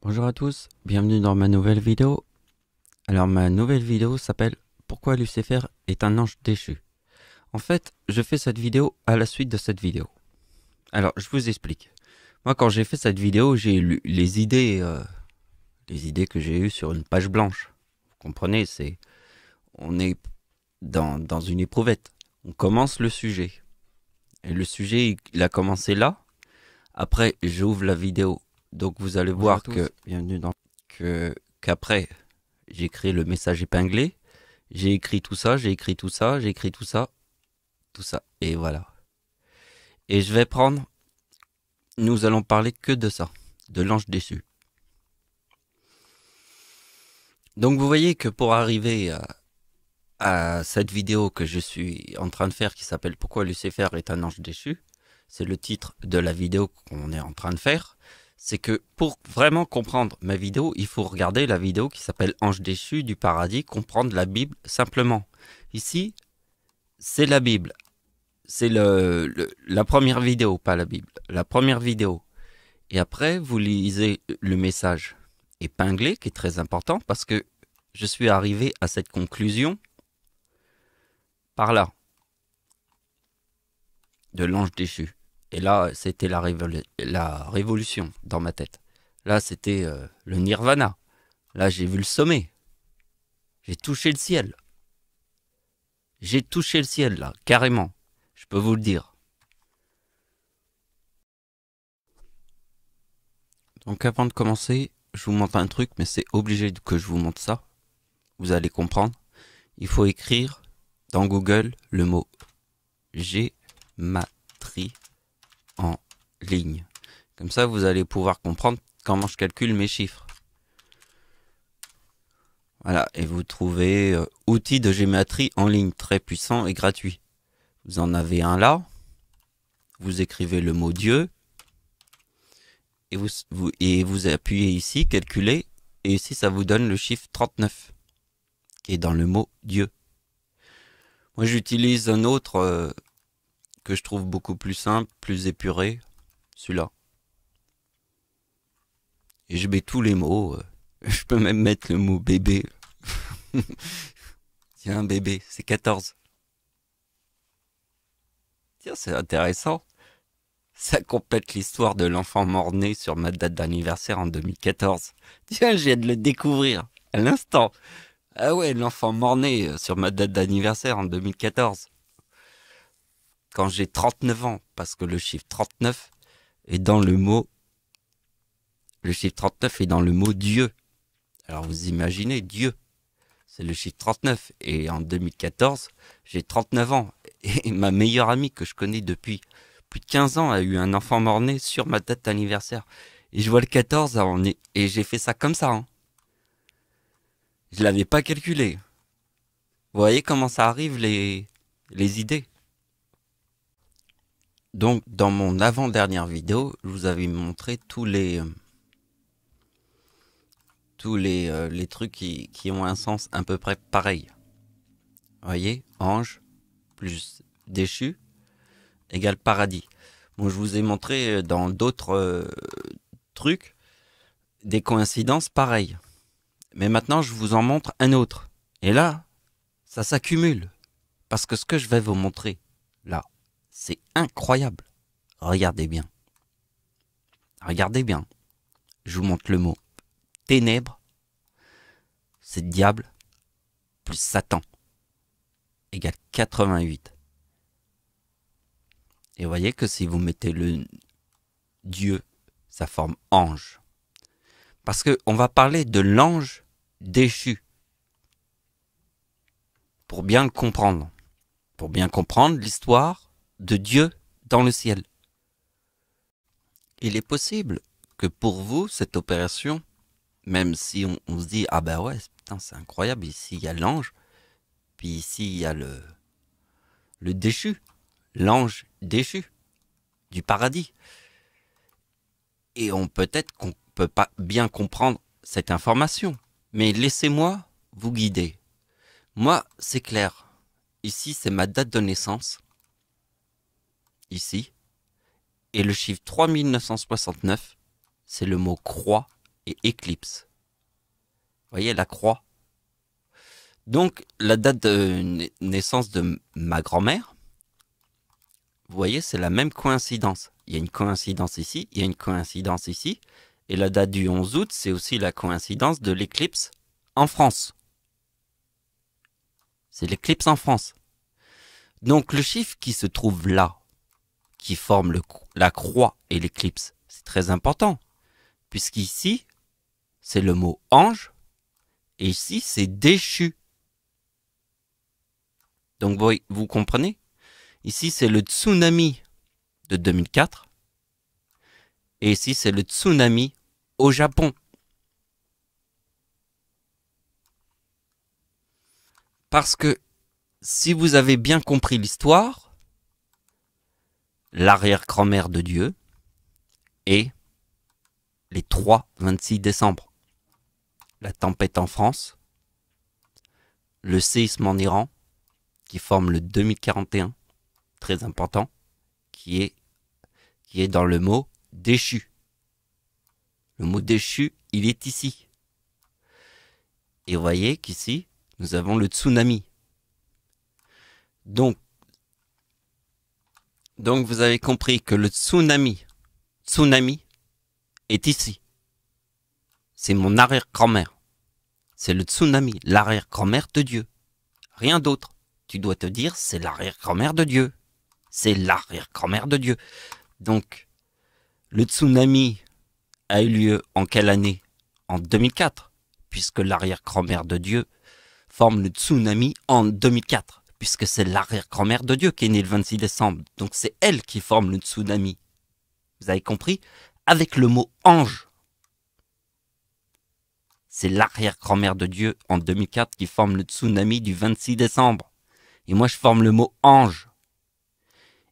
Bonjour à tous, bienvenue dans ma nouvelle vidéo. Alors ma nouvelle vidéo s'appelle Pourquoi Lucifer est un ange déchu. En fait, je fais cette vidéo à la suite de cette vidéo. Alors, je vous explique. Moi, quand j'ai fait cette vidéo, j'ai lu les idées que j'ai eues sur une page blanche. Vous comprenez, on est dans une éprouvette. On commence le sujet. Et le sujet, il a commencé là. Après, j'ouvre la vidéo. Donc, vous allez voir que, bienvenue dans, qu'après, j'ai créé le message épinglé. J'ai écrit tout ça, j'ai écrit tout ça, j'ai écrit tout ça, tout ça. Et voilà. Et nous allons parler que de ça, de l'ange déchu. Donc vous voyez que pour arriver à cette vidéo que je suis en train de faire qui s'appelle Pourquoi Lucifer est un ange déchu, c'est le titre de la vidéo qu'on est en train de faire, c'est que pour vraiment comprendre ma vidéo, il faut regarder la vidéo qui s'appelle Ange déchu du paradis, comprendre la Bible simplement. Ici, c'est la Bible. C'est la première vidéo, pas la Bible. La première vidéo. Et après, vous lisez le message épinglé, qui est très important, parce que je suis arrivé à cette conclusion par là, de l'ange déchu. Et là, c'était la révolution dans ma tête. Là, c'était le nirvana. Là, j'ai vu le sommet. J'ai touché le ciel. J'ai touché le ciel, là, carrément. Je peux vous le dire. Donc avant de commencer, je vous montre un truc, mais c'est obligé que je vous montre ça. Vous allez comprendre. Il faut écrire dans Google le mot gématrie en ligne. Comme ça, vous allez pouvoir comprendre comment je calcule mes chiffres. Voilà, et vous trouvez outils de gématrie en ligne très puissant et gratuit. Vous en avez un là. Vous écrivez le mot Dieu. Et vous appuyez ici, calculer. Et ici, ça vous donne le chiffre 39. Qui est dans le mot Dieu. Moi, j'utilise un autre que je trouve beaucoup plus simple, plus épuré. Celui-là. Et je mets tous les mots. Je peux même mettre le mot bébé. Tiens, un bébé, c'est 14. Tiens, c'est intéressant. Ça complète l'histoire de l'enfant mort-né sur ma date d'anniversaire en 2014. Tiens, je viens de le découvrir à l'instant. Ah ouais, l'enfant mort-né sur ma date d'anniversaire en 2014. Quand j'ai 39 ans, parce que le chiffre 39 est dans le mot... Le chiffre 39 est dans le mot Dieu. Alors vous imaginez, Dieu, c'est le chiffre 39. Et en 2014, j'ai 39 ans. Et ma meilleure amie que je connais depuis plus de 15 ans a eu un enfant mort-né sur ma date d'anniversaire. Et je vois le 14, et j'ai fait ça comme ça. Hein. Je l'avais pas calculé. Vous voyez comment ça arrive les idées. Donc dans mon avant-dernière vidéo, je vous avais montré les trucs qui ont un sens à peu près pareil. Vous voyez, ange plus déchu égale paradis. Bon, je vous ai montré dans d'autres trucs des coïncidences pareilles. Mais maintenant, je vous en montre un autre. Et là, ça s'accumule. Parce que ce que je vais vous montrer, là, c'est incroyable. Regardez bien. Regardez bien. Je vous montre le mot ténèbres, c'est diable, plus Satan, égale 88. Et vous voyez que si vous mettez le Dieu, ça forme ange. Parce qu'on va parler de l'ange déchu. Pour bien le comprendre. Pour bien comprendre l'histoire de Dieu dans le ciel. Il est possible que pour vous, cette opération, même si on se dit, ah ben ouais, putain, c'est incroyable, ici il y a l'ange, puis ici il y a le déchu, l'ange déchu du paradis. Et peut-être qu'on peut pas bien comprendre cette information, mais laissez-moi vous guider. Moi, c'est clair. Ici, c'est ma date de naissance. Ici. Et le chiffre 3969, c'est le mot croix et éclipse. Vous voyez la croix? Donc, la date de naissance de ma grand-mère, vous voyez, c'est la même coïncidence. Il y a une coïncidence ici, il y a une coïncidence ici. Et la date du 11 août, c'est aussi la coïncidence de l'éclipse en France. C'est l'éclipse en France. Donc, le chiffre qui se trouve là, qui forme la croix et l'éclipse, c'est très important. Puisqu'ici, c'est le mot ange. Et ici, c'est déchu. Donc, vous comprenez? Ici, c'est le tsunami de 2004. Et ici, c'est le tsunami au Japon. Parce que, si vous avez bien compris l'histoire, l'arrière-grand-mère de Dieu est les 3-26 décembre. La tempête en France, le séisme en Iran, qui forme le 2041, très important, qui est dans le mot déchu. Le mot déchu, il est ici. Et vous voyez qu'ici, nous avons le tsunami. Donc vous avez compris que le tsunami est ici. C'est mon arrière-grand-mère. C'est le tsunami, l'arrière-grand-mère de Dieu. Rien d'autre. Tu dois te dire, c'est l'arrière-grand-mère de Dieu. C'est l'arrière-grand-mère de Dieu. Donc, le tsunami a eu lieu en quelle année? En 2004, puisque l'arrière-grand-mère de Dieu forme le tsunami en 2004, puisque c'est l'arrière-grand-mère de Dieu qui est née le 26 décembre. Donc c'est elle qui forme le tsunami. Vous avez compris? Avec le mot ange. C'est l'arrière-grand-mère de Dieu en 2004 qui forme le tsunami du 26 décembre. Et moi je forme le mot ange.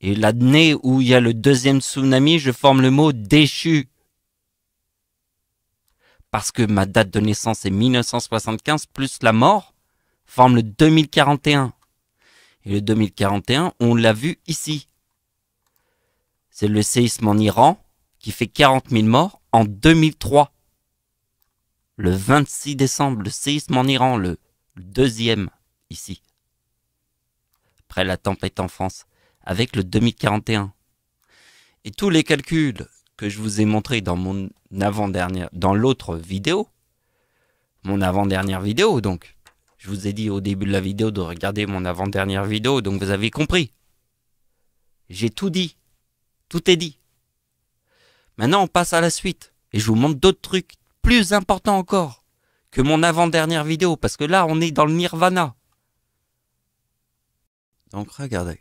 Et l'année où il y a le deuxième tsunami, je forme le mot déchu. Parce que ma date de naissance est 1975 plus la mort forme le 2041. Et le 2041, on l'a vu ici. C'est le séisme en Iran qui fait 40 000 morts en 2003. Le 26 décembre, le séisme en Iran, le deuxième ici. Après la tempête en France, avec le 2041. Et tous les calculs que je vous ai montrés dans mon avant-dernière, dans l'autre vidéo, mon avant-dernière vidéo, donc, je vous ai dit au début de la vidéo de regarder mon avant-dernière vidéo, donc vous avez compris. J'ai tout dit. Tout est dit. Maintenant, on passe à la suite. Et je vous montre d'autres trucs plus importants encore que mon avant-dernière vidéo, parce que là, on est dans le nirvana. Donc, regardez.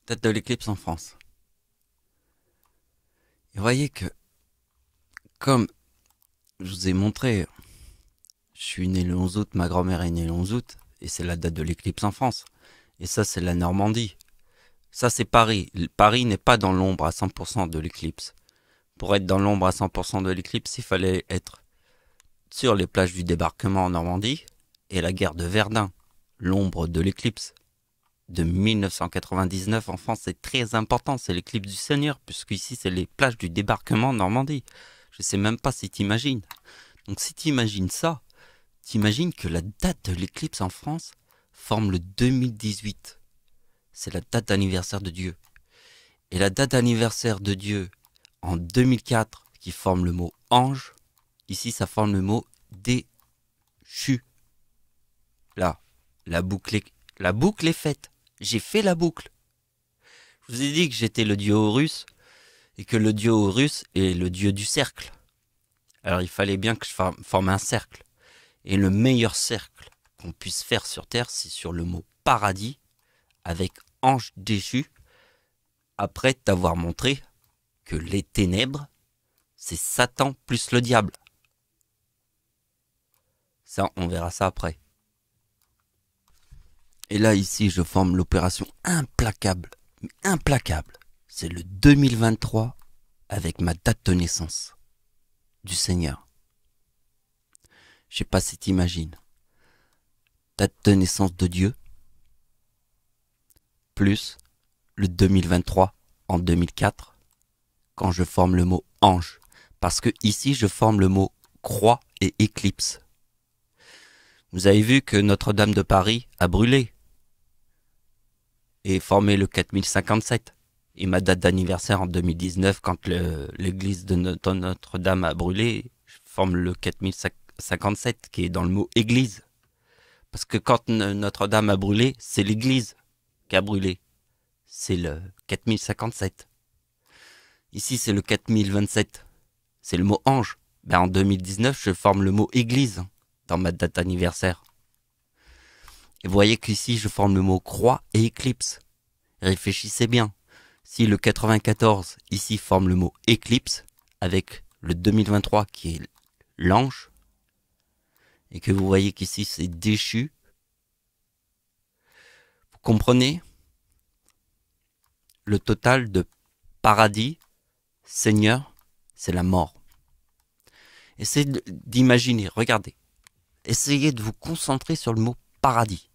Date de l'éclipse en France. Et voyez que, comme je vous ai montré, je suis né le 11 août, ma grand-mère est née le 11 août, et c'est la date de l'éclipse en France. Et ça, c'est la Normandie. Ça, c'est Paris. Paris n'est pas dans l'ombre à 100% de l'éclipse. Pour être dans l'ombre à 100% de l'éclipse, il fallait être sur les plages du débarquement en Normandie et la guerre de Verdun. L'ombre de l'éclipse de 1999 en France, c'est très important. C'est l'éclipse du Seigneur, puisqu'ici, c'est les plages du débarquement en Normandie. Je sais même pas si t'imagines. Donc, si t'imagines ça, t'imagines que la date de l'éclipse en France forme le 2018. C'est la date d'anniversaire de Dieu. Et la date d'anniversaire de Dieu en 2004, qui forme le mot ange, ici ça forme le mot déchu. Là, la boucle est faite. J'ai fait la boucle. Je vous ai dit que j'étais le dieu Horus, et que le dieu Horus est le dieu du cercle. Alors il fallait bien que je forme un cercle. Et le meilleur cercle qu'on puisse faire sur Terre, c'est sur le mot paradis, avec ange déchu, après t'avoir montré que les ténèbres, c'est Satan plus le diable. Ça, on verra ça après. Et là, ici, je forme l'opération implacable. Implacable. C'est le 2023 avec ma date de naissance du Seigneur. Je sais pas si t'imagines. Date de naissance de Dieu, plus le 2023 en 2004, quand je forme le mot ange. Parce que ici, je forme le mot croix et éclipse. Vous avez vu que Notre-Dame de Paris a brûlé et formé le 4057. Et ma date d'anniversaire en 2019, quand l'église de Notre-Dame a brûlé, je forme le 4057, qui est dans le mot église. Parce que quand Notre-Dame a brûlé, c'est l'église qui a brûlé. C'est le 4057. Ici, c'est le 4027. C'est le mot ange. Ben, en 2019, je forme le mot église dans ma date d'anniversaire. Et vous voyez qu'ici, je forme le mot croix et éclipse. Réfléchissez bien. Si le 94 ici forme le mot éclipse, avec le 2023 qui est l'ange, et que vous voyez qu'ici c'est déchu, vous comprenez le total de paradis, Seigneur, c'est la mort. Essayez d'imaginer, regardez, essayez de vous concentrer sur le mot paradis.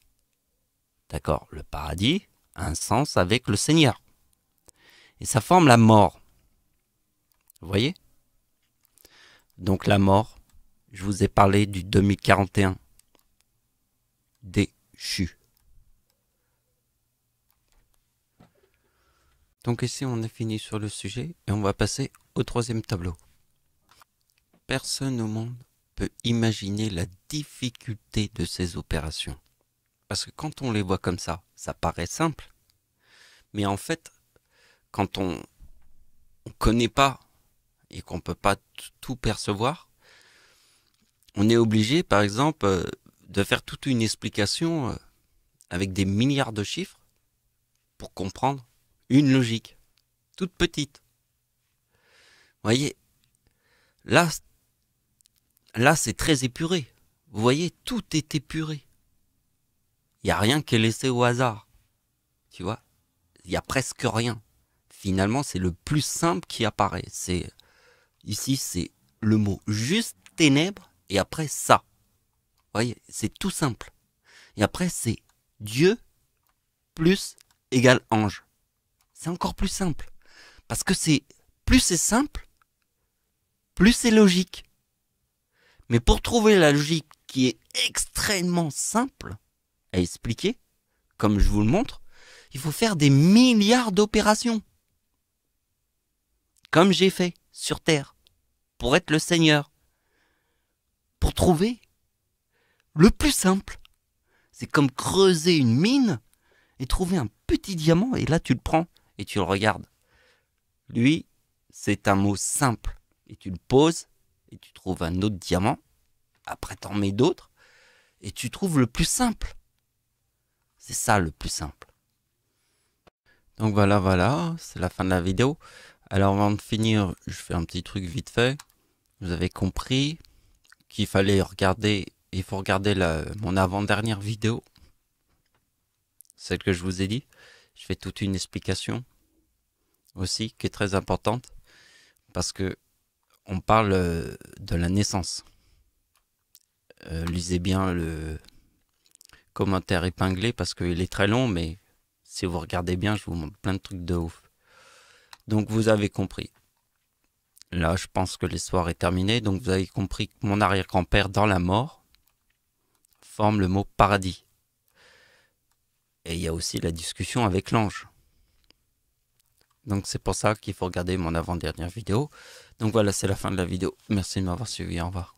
D'accord, le paradis a un sens avec le Seigneur. Et ça forme la mort. Vous voyez? Donc la mort, je vous ai parlé du 2041. Déchu. Donc ici on a fini sur le sujet et on va passer au troisième tableau. Personne au monde peut imaginer la difficulté de ces opérations. Parce que quand on les voit comme ça paraît simple. Mais en fait, quand on ne connaît pas et qu'on ne peut pas tout percevoir, on est obligé, par exemple, de faire toute une explication avec des milliards de chiffres pour comprendre une logique, toute petite. Vous voyez, là c'est très épuré. Vous voyez, tout est épuré. Il n'y a rien qui est laissé au hasard. Tu vois, il n'y a presque rien. Finalement, c'est le plus simple qui apparaît. Ici, c'est le mot juste ténèbres et après ça. Vous voyez, c'est tout simple. Et après, c'est Dieu plus égale ange. C'est encore plus simple. Parce que plus c'est simple, plus c'est logique. Mais pour trouver la logique qui est extrêmement simple à expliquer, comme je vous le montre, il faut faire des milliards d'opérations. Comme j'ai fait sur Terre, pour être le Seigneur. Pour trouver le plus simple. C'est comme creuser une mine et trouver un petit diamant, et là tu le prends et tu le regardes. Lui, c'est un mot simple. Et tu le poses et tu trouves un autre diamant. Après t'en mets d'autres et tu trouves le plus simple. C'est ça le plus simple. Donc voilà, c'est la fin de la vidéo. Alors avant de finir, je fais un petit truc vite fait. Vous avez compris qu'il fallait regarder, il faut regarder mon avant-dernière vidéo. Celle que je vous ai dit. Je fais toute une explication aussi qui est très importante parce que on parle de la naissance. Lisez bien le commentaire épinglé parce qu'il est très long, mais si vous regardez bien, je vous montre plein de trucs de ouf. Donc vous avez compris. Là, je pense que l'histoire est terminée. Donc vous avez compris que mon arrière-grand-père dans la mort forme le mot paradis. Et il y a aussi la discussion avec l'ange. Donc c'est pour ça qu'il faut regarder mon avant-dernière vidéo. Donc voilà, c'est la fin de la vidéo. Merci de m'avoir suivi. Au revoir.